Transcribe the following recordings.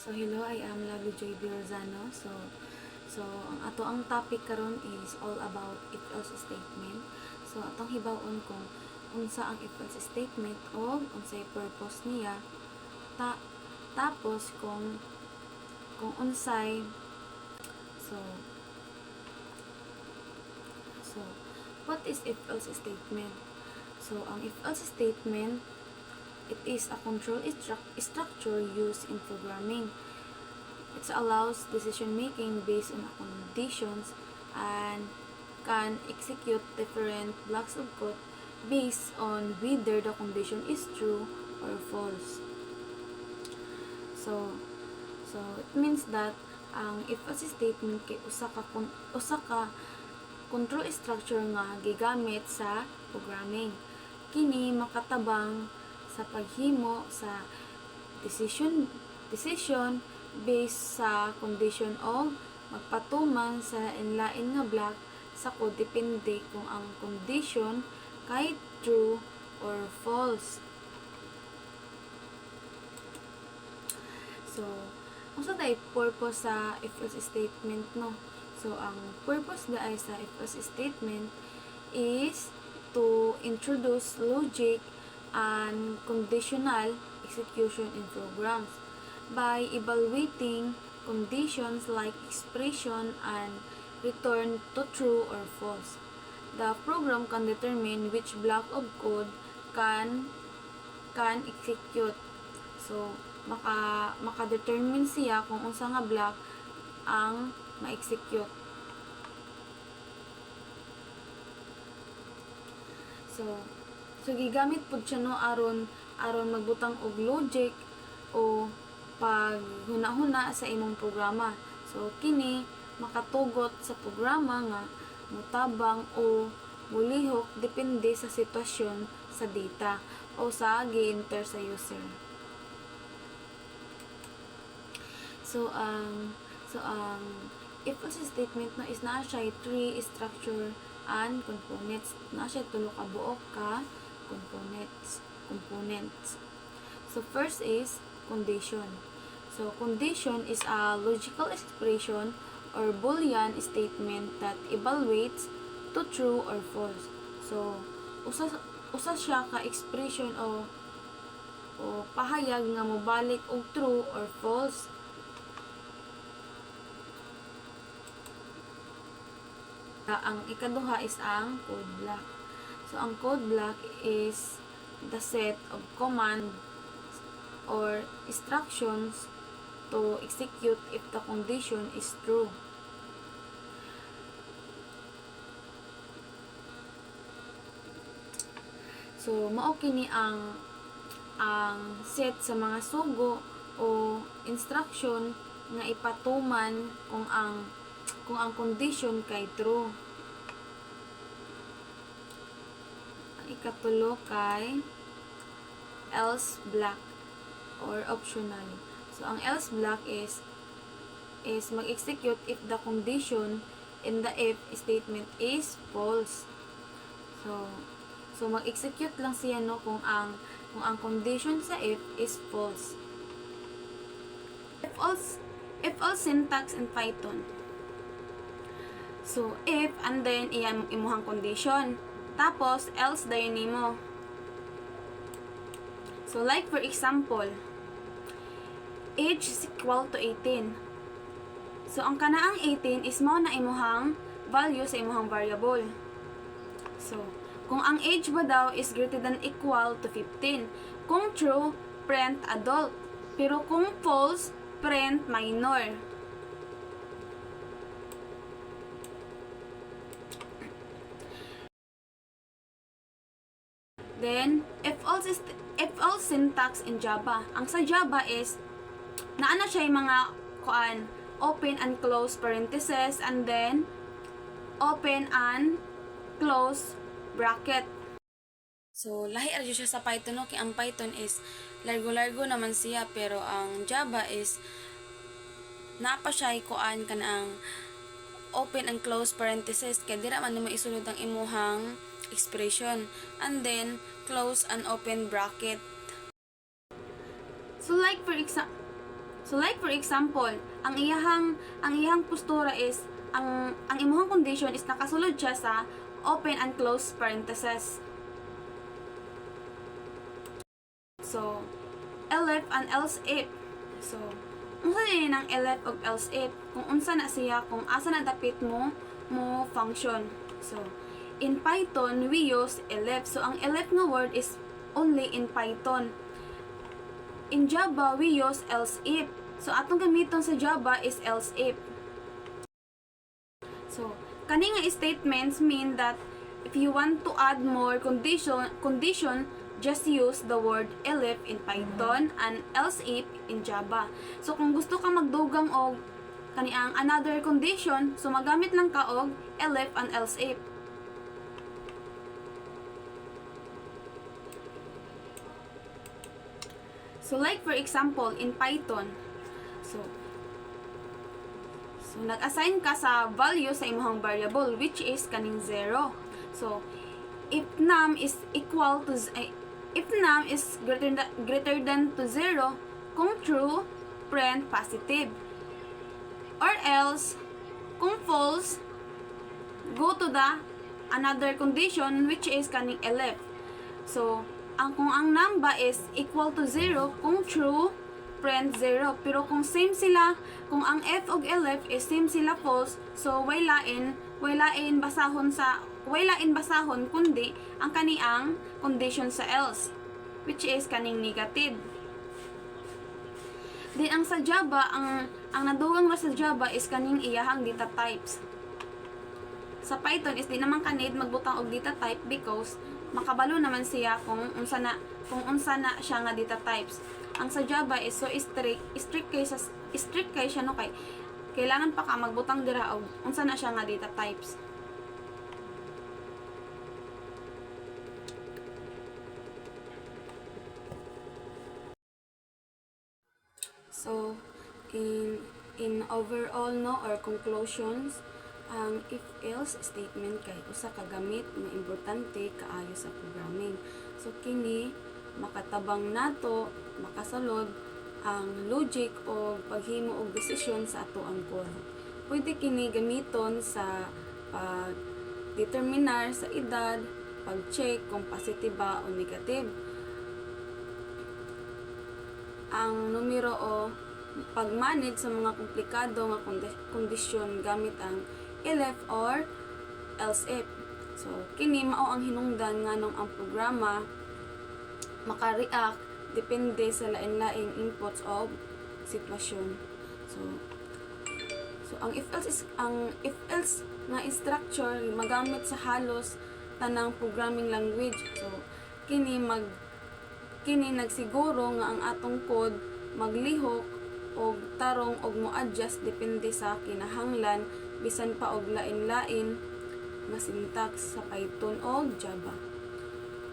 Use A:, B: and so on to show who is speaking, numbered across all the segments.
A: So hello, I am Lovely Joy Birazano. So ang topic karon is all about if else statement. So atong hibawon kung unsa ang if else statement o unsay purpose niya. Tapos kung unsay so so what is if else statement? So ang if else statement, it is a control structure used in programming. It allows decision making based on conditions and can execute different blocks of code based on whether the condition is true or false. So it means that ang if else statement kay usa ka control structure nga gigamit sa programming. Kini makatabang sa paghimo sa decision based sa condition o magpatuman sa inlain nga block sa code depende kung ang condition kay true or false. So, unsa tay purpose sa if else statement no? So, ang purpose daay sa if else statement is to introduce logic and conditional execution in programs by evaluating conditions like expression and return to true or false. The program can determine which block of code can execute. So, maka-determine siya kung unsa nga block ang ma-execute. So gigamit pud siya no aron magbutang og logic o pag huna-huna sa imong programa. So kini makatugot sa programa nga mutabang o mulihok depende sa sitwasyon sa data o sa gi-enter sa user. So if else statement no is naa siya three structure and components. Na siya tulo ka buok ka components. So first is condition. So condition is a logical expression or boolean statement that evaluates to true or false. So usa siya ka expression o pahayag nga mobalik og true or false. Ang ikaduha is ang code block. So, ang code block is the set of commands or instructions to execute if the condition is true. So, mao kini ang set sa mga sugo o instruction nga ipatuman kung ang condition kay true. Ang ikatulo kay else block or optional. So ang else block is mag-execute if the condition in the if statement is false. So mag-execute lang siya no kung ang condition sa if is false. If all syntax in Python. So, if, and then, iyan imuhang condition. Tapos, else dayon nimo. So, like for example, age is equal to 18. So, ang kanaang 18 is mo na imuhang value sa imuhang variable. So, kung ang age ba daw is greater than equal to 15. Kung true, print adult. Pero kung false, print minor. Then, if all syntax in Java. Ang sa Java is, naana siya yung mga open and close parentheses, and then, open and close bracket. So, lahi ra siya sa Python, no? Kaya ang Python is, largo-largo naman siya, pero ang Java is, napa siya yung kanang open and close parentheses, kaya dira man mo isulod ang imuhang expression, and then close and open bracket. So So like for example, ang iyahang postura is ang imuhang condition is nakasulod siya sa open and close parentheses. So elif and else if. So unsa din ang elif ug else if? Kung unsa na siya, kung asa na dapit mo function. So in Python we use elif. So ang elif nga word is only in Python. In Java, we use else if. So, atong gamiton sa Java is else if. So, kani nga statements mean that if you want to add more condition, just use the word elif in Python and else if in Java. So, kung gusto ka magdugang og kaniang another condition, so magamit lang ka og elif and else if. So like for example, in Python, so nag-assign ka sa value sa imong variable which is kaning 0. So if num is equal to if num is greater than to 0, kung true, print positive. Or else, kung false, go to the another condition which is kaning elif. So kung ang number is equal to 0, kung true, print 0. Pero kung same sila, kung ang f og elif is same sila false, so walain basahon kundi ang kaniang condition sa else, which is kaning negative. Then ang sa Java, ang nadugang ra sa Java is kaning iyahang data types. Sa Python is di naman kanid magbutang og data type because makabalo naman siya kung unsa na siya nga data types. Ang sa Java is so strict kay siya no, kay kailangan pa ka magbutang dira og unsa na siya nga data types. So in overall no or conclusions, ang if-else statement kay usa ka gamit na importante kaayo sa programming. So kini makatabang nato, makasalod ang logic o paghimo og desisyon sa ato ang code. Pwede kini gamiton sa pag-determinar sa edad, pag-check kung positive ba o negative. Ang numero o pag-manage sa mga komplikado nga kondisyon gamit ang elif or else if. So kini mao ang hinungdan nganong ang programa maka-react depende sa lain-laing inputs of sitwasyon. So ang if else nga structure magamit sa halos tanang programming language. So kini nagsiguro nga ang atong code maglihok og tarong og mo-adjust depende sa kinahanglan bisan pa og lain-lain nga syntax sa Python o Java.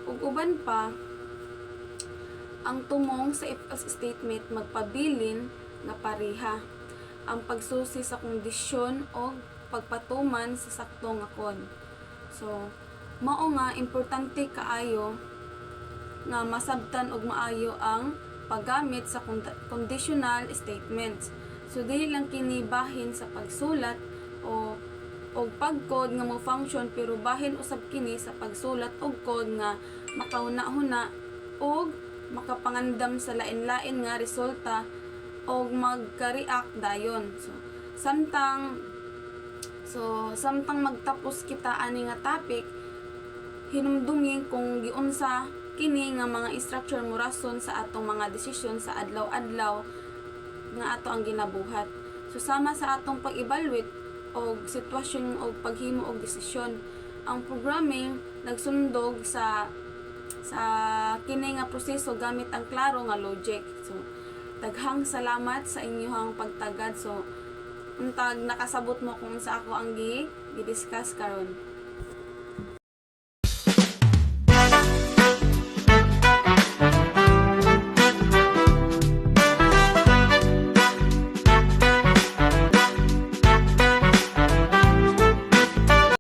A: Ug uban pa, ang tumong sa if-else statement magpabilin nga pareha ang pagsusi sa kondisyon o pagpatuman sa sakto nga code. So mao nga importante kaayo nga masabtan og maayo ang paggamit sa conditional statements. So dili lang kini bahin sa pagsulat o pag-code nga mo function, pero bahin usab kini sa pagsulat og code nga makauna-huna og makapangandam sa lain-lain nga resulta og magka-react dayon. Samtang magtapos kita ani nga topic, hinumdungin kung giunsa kini nga mga structure mo rason sa atong mga desisyon sa adlaw-adlaw nga ato ang ginabuhat. So sama sa atong pag-evaluate og sitwasyon og paghimo og desisyon, ang programming nagsundog sa kini nga proseso gamit ang klaro nga logic. So daghang salamat sa inyong pagtagad. So untag nakasabot mo kung sa ako ang gi-discuss karon.